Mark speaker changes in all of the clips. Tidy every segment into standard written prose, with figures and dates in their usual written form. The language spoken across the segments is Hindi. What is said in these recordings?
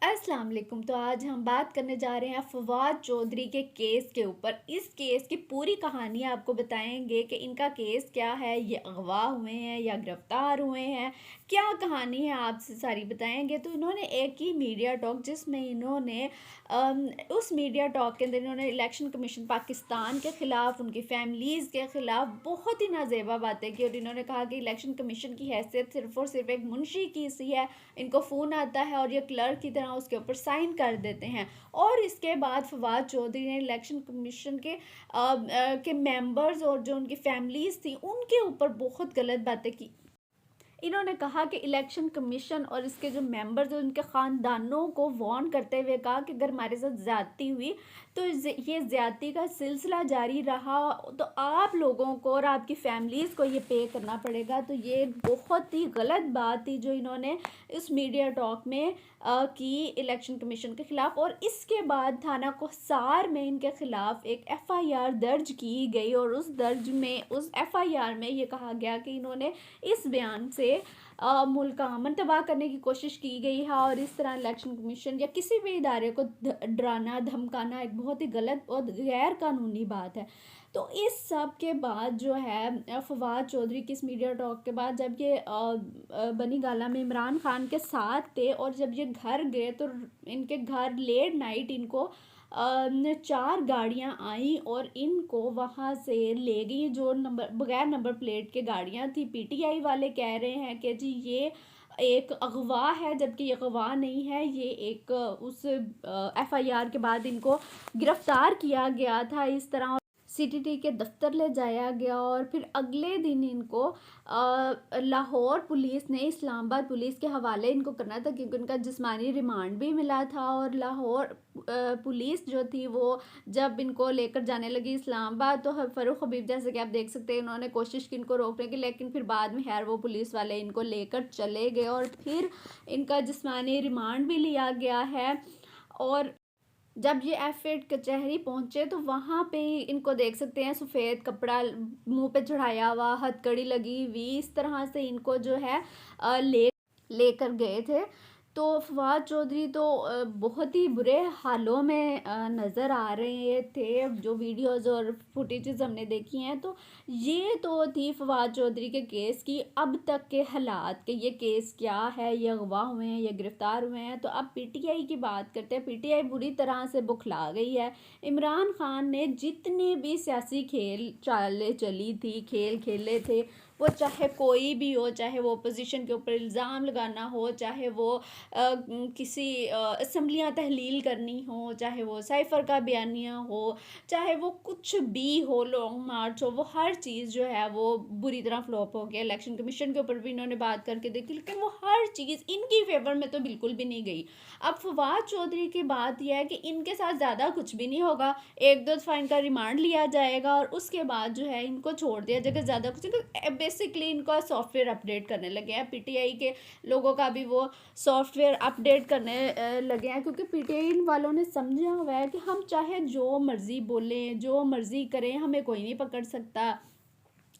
Speaker 1: अस्सलाम वालेकुम। तो आज हम बात करने जा रहे हैं फवाद चौधरी के केस के ऊपर। इस केस की पूरी कहानी आपको बताएंगे कि इनका केस क्या है, ये अगवा हुए हैं या गिरफ्तार हुए हैं, क्या कहानी है आपसे सारी बताएंगे। तो इन्होंने एक ही मीडिया टॉक जिसमें इन्होंने उस मीडिया टॉक के अंदर इन्होंने इलेक्शन कमीशन पाकिस्तान के ख़िलाफ़, उनकी फैमिलीज़ के ख़िलाफ़ बहुत ही नाजेबा बातें की और इन्होंने कहा कि इलेक्शन कमीशन की हैसियत सिर्फ़ और सिर्फ एक मुंशी की सी है। इनको फ़ोन आता है और ये क्लर्क की तरह उसके ऊपर साइन कर देते हैं। और इसके बाद फवाद चौधरी ने इलेक्शन कमीशन के मेंबर्स और जो उनकी फैमिलीज़ थी उनके ऊपर बहुत गलत बातें की। इन्होंने कहा कि इलेक्शन कमीशन और इसके जो मेंबर्स हैं उनके ख़ानदानों को वार्न करते हुए कहा कि अगर हमारे साथ ज़्यादती हुई तो ये ज़्यादती का सिलसिला जारी रहा तो आप लोगों को और आपकी फैमिलीज़ को ये पे करना पड़ेगा। तो ये बहुत ही गलत बात थी जो इन्होंने इस मीडिया टॉक में की इलेक्शन कमीशन के ख़िलाफ़। और इसके बाद थाना कोहसार में इनके ख़िलाफ़ एक एफ़आईआर दर्ज की गई और उस एफ़आईआर में ये कहा गया कि इन्होंने इस बयान से मुल्क का अमन तबाह करने की कोशिश की गई है और इस तरह इलेक्शन कमीशन या किसी भी इदारे को डराना धमकाना एक बहुत ही गलत और गैर कानूनी बात है। तो इस सब के बाद जो है फवाद चौधरी की इस मीडिया टॉक के बाद जब ये बनी गाला में इमरान खान के साथ थे और जब ये घर गए तो इनके घर लेट नाइट इनको 4 गाड़ियाँ आई और इनको वहाँ से ले गई जो बगैर नंबर प्लेट के गाड़ियाँ थी। पीटीआई वाले कह रहे हैं कि जी ये एक अगवा है, जबकि ये अगवा नहीं है, ये एक उस एफआईआर के बाद इनको गिरफ्तार किया गया था इस तरह सीटीटी के दफ्तर ले जाया गया और फिर अगले दिन इनको लाहौर पुलिस ने इस्लामाबाद पुलिस के हवाले इनको करना था क्योंकि उनका जिस्मानी रिमांड भी मिला था। और लाहौर पुलिस जो थी वो जब इनको लेकर जाने लगी इस्लामाबाद तो फ़ारूक हबीब जैसे कि आप देख सकते हैं उन्होंने कोशिश की इनको रोकने की, लेकिन फिर बाद में खैर वो पुलिस वाले इनको लेकर चले गए और फिर इनका जिस्मानी रिमांड भी लिया गया है। और जब ये एफ8 कचहरी पहुंचे तो वहाँ पे इनको देख सकते हैं सफ़ेद कपड़ा मुंह पे चढ़ाया हुआ, हथकड़ी लगी हुई, इस तरह से इनको जो है लेकर गए थे। तो फवाद चौधरी तो बहुत ही बुरे हालों में नज़र आ रहे थे जो वीडियोज़ और फुटेजेस हमने देखी हैं। तो ये तो थी फवाद चौधरी के केस की अब तक के हालात कि ये केस क्या है, ये अगवा हुए हैं, ये गिरफ़्तार हुए हैं। तो अब पीटीआई की बात करते हैं। पीटीआई बुरी तरह से बुखला गई है। इमरान खान ने जितने भी सियासी खेल चालें चली थी, खेल खेले थे, वो चाहे कोई भी हो, चाहे वो अपोजिशन के ऊपर इल्ज़ाम लगाना हो, चाहे वो किसी असम्बलियाँ तहलील करनी हो, चाहे वो साइफ़र का बयानिया हो, चाहे वो कुछ भी हो, लॉन्ग मार्च हो, वो हर चीज़ जो है वो बुरी तरह फ्लॉप हो गया। इलेक्शन कमीशन के ऊपर भी इन्होंने बात करके देखी लेकिन वो हर चीज़ इनकी फेवर में तो बिल्कुल भी नहीं गई। अब फवाद चौधरी की बात यह है कि इनके साथ ज़्यादा कुछ भी नहीं होगा, 1-2 दफ़ा इनका रिमांड लिया जाएगा और उसके बाद जो है इनको छोड़ दिया जाएगा। ज़्यादा कुछ बेसिकली इनका सॉफ्टवेयर अपडेट करने लगे हैं। पीटीआई के लोगों का भी वो सॉफ्टवेयर अपडेट करने लगे हैं क्योंकि पीटीआई वालों ने समझा हुआ है कि हम चाहे जो मर्ज़ी बोलें, जो मर्ज़ी करें, हमें कोई नहीं पकड़ सकता।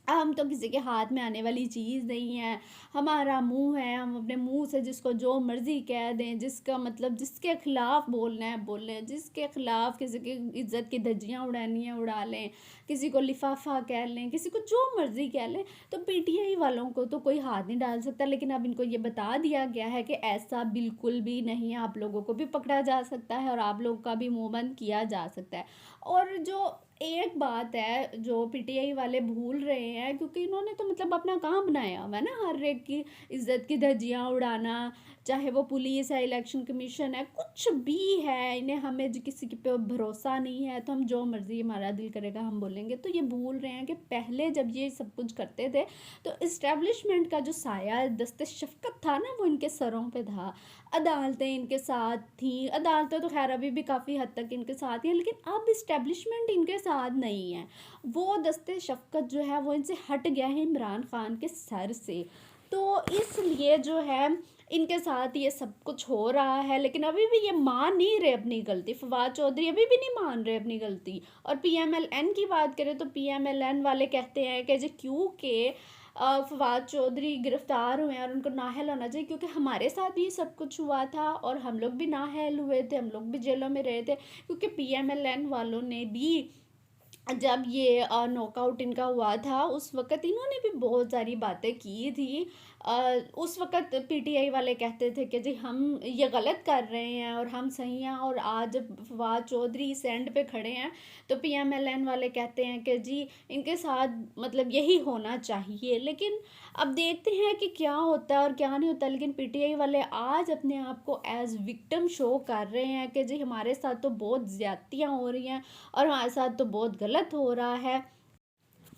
Speaker 1: हम तो किसी के हाथ में आने वाली चीज़ नहीं है, हमारा मुंह है, हम अपने मुंह से जिसको जो मर्ज़ी कह दें, जिसका मतलब जिसके ख़िलाफ़ बोलना है बोल लें, जिसके ख़िलाफ़ किसी की इज़्ज़त की धज्जियाँ उड़ानी है उड़ा लें, किसी को लिफाफा कह लें, किसी को जो मर्ज़ी कह लें। तो पीटीआई वालों को तो कोई हाथ नहीं डाल सकता, लेकिन अब इनको ये बता दिया गया है कि ऐसा बिल्कुल भी नहीं है, आप लोगों को भी पकड़ा जा सकता है और आप लोगों का भी मुँह बंद किया जा सकता है। और जो एक बात है जो पीटीआई वाले भूल रहे हैं क्योंकि इन्होंने तो मतलब अपना काम बनाया हुआ है ना, हर एक की इज्जत की धज्जियां उड़ाना, चाहे वो पुलिस है, इलेक्शन कमीशन है, कुछ भी है, इन्हें हमें किसी के पे भरोसा नहीं है तो हम जो मर्जी हमारा दिल करेगा हम बोलेंगे। तो ये भूल रहे हैं कि पहले जब ये सब कुछ करते थे तो इस्टेब्लिशमेंट का जो साया दस्ते शफ़क़त था ना वो इनके सरों पे था, अदालतें इनके साथ थी, अदालतें तो खैर अभी भी काफ़ी हद तक इनके साथ हैं, लेकिन अब इस्टेब्लिशमेंट इनके साथ नहीं है। वो दस्ते शफ़क़त जो है वो इनसे हट गया है इमरान खान के सर से। तो इसलिए जो है इनके साथ ये सब कुछ हो रहा है, लेकिन अभी भी ये मान नहीं रहे अपनी गलती। फवाद चौधरी अभी भी नहीं मान रहे अपनी गलती। और पीएमएलएन की बात करें तो पीएमएलएन वाले कहते हैं कि जी क्योंकि फवाद चौधरी गिरफ्तार हुए हैं और उनको नाअहल होना चाहिए, क्योंकि हमारे साथ भी सब कुछ हुआ था और हम लोग भी नाअहल हुए थे, हम लोग भी जेलों में रहे थे, क्योंकि PMLN वालों ने भी जब ये नॉकआउट इनका हुआ था उस वक़्त इन्होंने भी बहुत सारी बातें की थी। उस वक़्त PTI वाले कहते थे कि जी हम ये गलत कर रहे हैं और हम सही हैं, और आज जब फवाद चौधरी इस एंड पे खड़े हैं तो PMLN वाले कहते हैं कि जी इनके साथ मतलब यही होना चाहिए। लेकिन अब देखते हैं कि क्या होता है और क्या नहीं होता, लेकिन PTI वाले आज अपने आप को एज़ विक्टिम शो कर रहे हैं कि जी हमारे साथ तो बहुत ज़्यादतियाँ हो रही हैं और हमारे साथ तो बहुत गलत हो रहा है।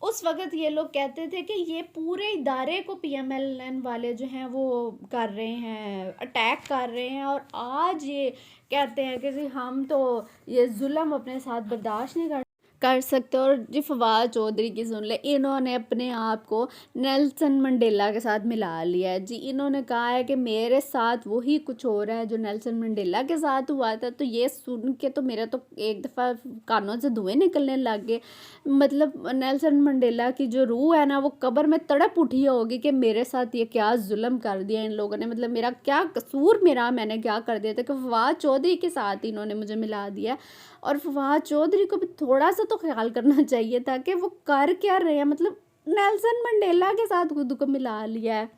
Speaker 1: उस वक़्त ये लोग कहते थे कि ये पूरे इदारे को PMLN वाले जो हैं वो कर रहे हैं, अटैक कर रहे हैं, और आज ये कहते हैं कि जी हम तो ये ज़ुल्म अपने साथ बर्दाश्त नहीं कर सकते। और जी फवाद चौधरी की सुन ले, इन्होंने अपने आप को नेल्सन मंडेला के साथ मिला लिया है जी। इन्होंने कहा है कि मेरे साथ वही कुछ हो रहा है जो नेल्सन मंडेला के साथ हुआ था। तो ये सुन के तो मेरा तो एक दफ़ा कानों से धुएं निकलने लग गए। मतलब नेल्सन मंडेला की जो रूह है ना वो कब्र में तड़प उठी होगी कि मेरे साथ ये क्या जुल्म कर दिया इन लोगों ने, मतलब मेरा क्या कसूर, मैंने क्या कर दिया था कि फवाद चौधरी के साथ इन्होंने मुझे मिला दिया। और फवाद चौधरी को भी थोड़ा सा तो ख्याल करना चाहिए था कि वो कर क्या रहे हैं, मतलब नेल्सन मंडेला के साथ खुद को मिला लिया है।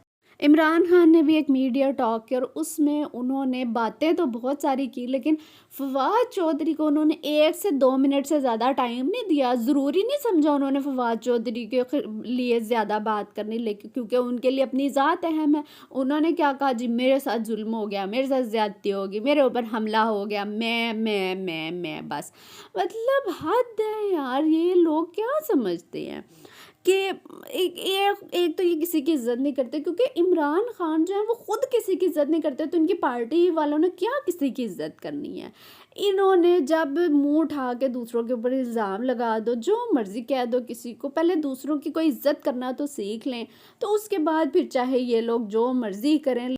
Speaker 1: इमरान खान ने भी एक मीडिया टॉक किया और उसमें उन्होंने बातें तो बहुत सारी की, लेकिन फवाद चौधरी को उन्होंने 1 से 2 मिनट से ज़्यादा टाइम नहीं दिया। ज़रूरी नहीं समझा उन्होंने फवाद चौधरी के लिए ज़्यादा बात करनी, लेकिन क्योंकि उनके लिए अपनी ज़ात अहम है। उन्होंने क्या कहा जी मेरे साथ जुल्म हो गया, मेरे साथ ज़्यादती होगी, मेरे ऊपर हमला हो गया, मैं बस। मतलब हद है यार, ये लोग क्या समझते हैं कि एक तो ये किसी की इज़्ज़त नहीं करते, क्योंकि इमरान खान जो है वो खुद किसी की इज़्ज़त नहीं करते, तो इनकी पार्टी वालों ने क्या किसी की इज़्ज़त करनी है। इन्होंने जब मुंह उठा के दूसरों के ऊपर इल्ज़ाम लगा दो, जो मर्ज़ी कह दो किसी को, पहले दूसरों की कोई इज़्ज़त करना तो सीख लें, तो उसके बाद फिर चाहे ये लोग जो मर्ज़ी करें।